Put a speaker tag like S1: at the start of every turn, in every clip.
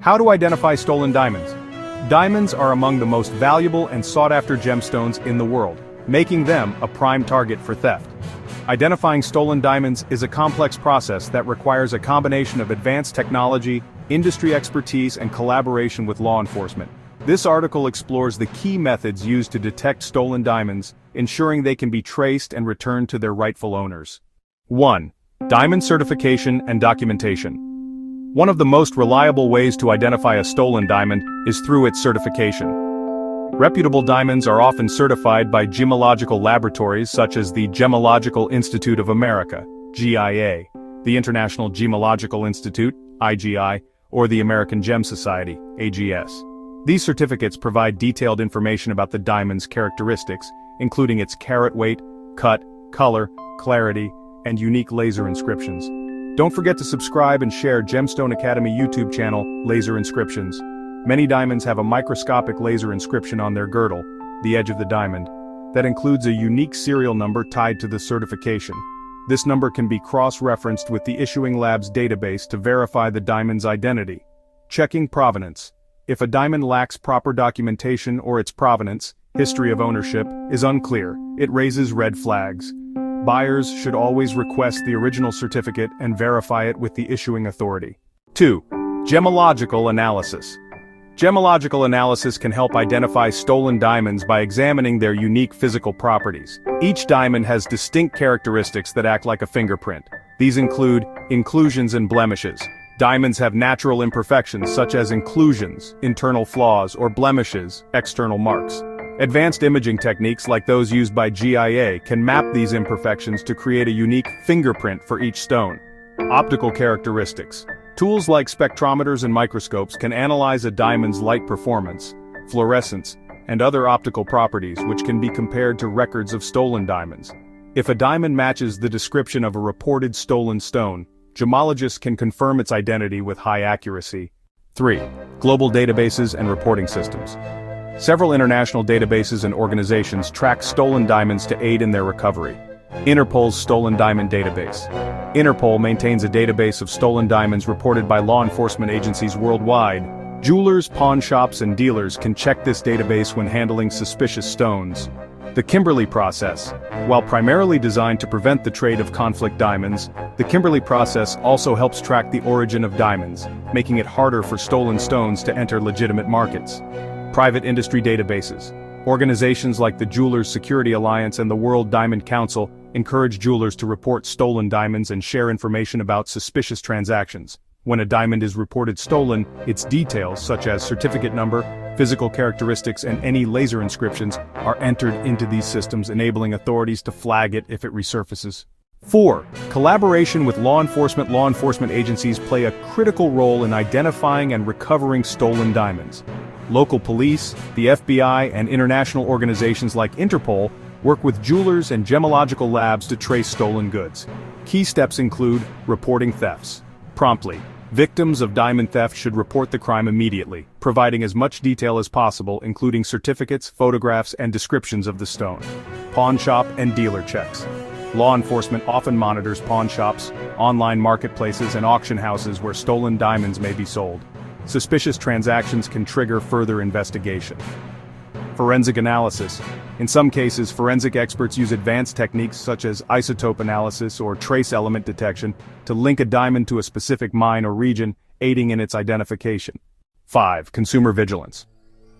S1: How to identify stolen diamonds? Diamonds are among the most valuable and sought-after gemstones in the world, making them a prime target for theft. Identifying stolen diamonds is a complex process that requires a combination of advanced technology, industry expertise, and collaboration with law enforcement. This article explores the key methods used to detect stolen diamonds, ensuring they can be traced and returned to their rightful owners. 1. Diamond certification and documentation. One of the most reliable ways to identify a stolen diamond is through its certification. Reputable diamonds are often certified by gemological laboratories such as the Gemological Institute of America, GIA, the International Gemological Institute, IGI, or the American Gem Society, AGS. These certificates provide detailed information about the diamond's characteristics, including its carat weight, cut, color, clarity, and unique laser inscriptions. Don't forget to subscribe and share Gemstone Academy YouTube channel, Laser Inscriptions. Many diamonds have a microscopic laser inscription on their girdle, the edge of the diamond, that includes a unique serial number tied to the certification. This number can be cross-referenced with the issuing lab's database to verify the diamond's identity. Checking provenance. If a diamond lacks proper documentation or its provenance, history of ownership, is unclear, it raises red flags. Buyers should always request the original certificate and verify it with the issuing authority. 2. Gemological analysis. Gemological analysis can help identify stolen diamonds by examining their unique physical properties. Each diamond has distinct characteristics that act like a fingerprint. These include inclusions and blemishes. Diamonds have natural imperfections such as inclusions, internal flaws, or blemishes, external marks. Advanced imaging techniques like those used by GIA can map these imperfections to create a unique fingerprint for each stone. Optical characteristics. Tools like spectrometers and microscopes can analyze a diamond's light performance, fluorescence, and other optical properties which can be compared to records of stolen diamonds. If a diamond matches the description of a reported stolen stone, gemologists can confirm its identity with high accuracy. 3. Global databases and reporting systems. Several international databases and organizations track stolen diamonds to aid in their recovery. Interpol's Stolen Diamond Database. Interpol maintains a database of stolen diamonds reported by law enforcement agencies worldwide. Jewelers, pawn shops, and dealers can check this database when handling suspicious stones. The Kimberley process. While primarily designed to prevent the trade of conflict diamonds, the Kimberley process also helps track the origin of diamonds, making it harder for stolen stones to enter legitimate markets. Private industry databases. Organizations like the Jewelers Security Alliance and the World Diamond Council encourage jewelers to report stolen diamonds and share information about suspicious transactions. When a diamond is reported stolen, its details such as certificate number, physical characteristics, and any laser inscriptions are entered into these systems, enabling authorities to flag it if it resurfaces. 4. Collaboration with law enforcement. Law enforcement agencies play a critical role in identifying and recovering stolen diamonds. Local police, the FBI, and international organizations like Interpol work with jewelers and gemological labs to trace stolen goods. Key steps include reporting thefts promptly. Victims of diamond theft should report the crime immediately, providing as much detail as possible, including certificates, photographs, and descriptions of the stone. Pawn shop and dealer checks. Law enforcement often monitors pawn shops, online marketplaces, and auction houses where stolen diamonds may be sold. Suspicious transactions can trigger further investigation. Forensic analysis. In some cases, forensic experts use advanced techniques such as isotope analysis or trace element detection to link a diamond to a specific mine or region, aiding in its identification. 5. Consumer vigilance.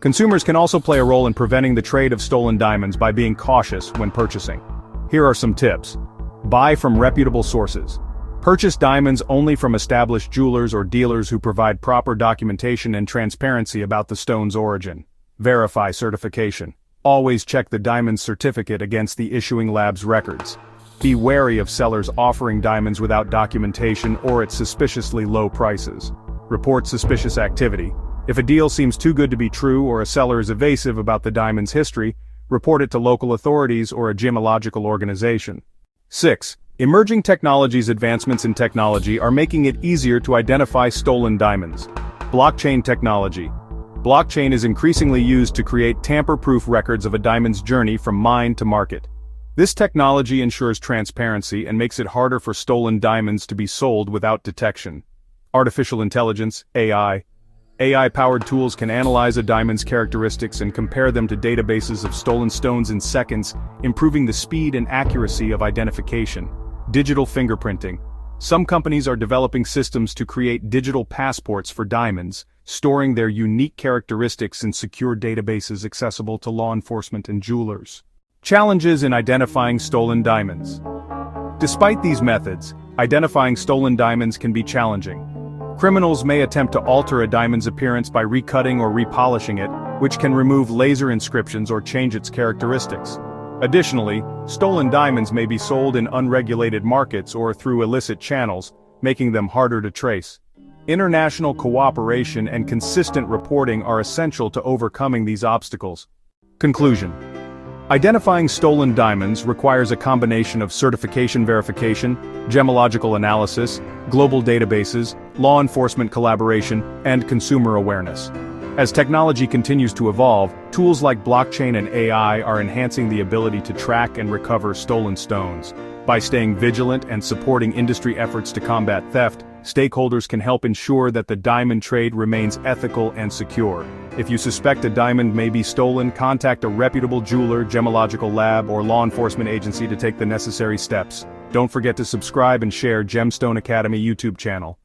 S1: Consumers can also play a role in preventing the trade of stolen diamonds by being cautious when purchasing. Here are some tips. Buy from reputable sources. Purchase diamonds only from established jewelers or dealers who provide proper documentation and transparency about the stone's origin. Verify certification. Always check the diamond's certificate against the issuing lab's records. Be wary of sellers offering diamonds without documentation or at suspiciously low prices. Report suspicious activity. If a deal seems too good to be true or a seller is evasive about the diamond's history, report it to local authorities or a gemological organization. 6. Emerging technologies. Advancements in technology are making it easier to identify stolen diamonds. Blockchain technology. Blockchain is increasingly used to create tamper-proof records of a diamond's journey from mine to market. This technology ensures transparency and makes it harder for stolen diamonds to be sold without detection. Artificial intelligence, AI. AI-powered tools can analyze a diamond's characteristics and compare them to databases of stolen stones in seconds, improving the speed and accuracy of identification. Digital fingerprinting. Some companies are developing systems to create digital passports for diamonds, storing their unique characteristics in secure databases accessible to law enforcement and jewelers. Challenges in identifying stolen diamonds. Despite these methods, identifying stolen diamonds can be challenging. Criminals may attempt to alter a diamond's appearance by recutting or repolishing it, which can remove laser inscriptions or change its characteristics. Additionally, stolen diamonds may be sold in unregulated markets or through illicit channels, making them harder to trace. International cooperation and consistent reporting are essential to overcoming these obstacles. Conclusion. Identifying stolen diamonds requires a combination of certification verification, gemological analysis, global databases, law enforcement collaboration, and consumer awareness. As technology continues to evolve, tools like blockchain and AI are enhancing the ability to track and recover stolen stones. By staying vigilant and supporting industry efforts to combat theft, stakeholders can help ensure that the diamond trade remains ethical and secure. If you suspect a diamond may be stolen, contact a reputable jeweler, gemological lab, or law enforcement agency to take the necessary steps. Don't forget to subscribe and share Gemstone Academy YouTube channel.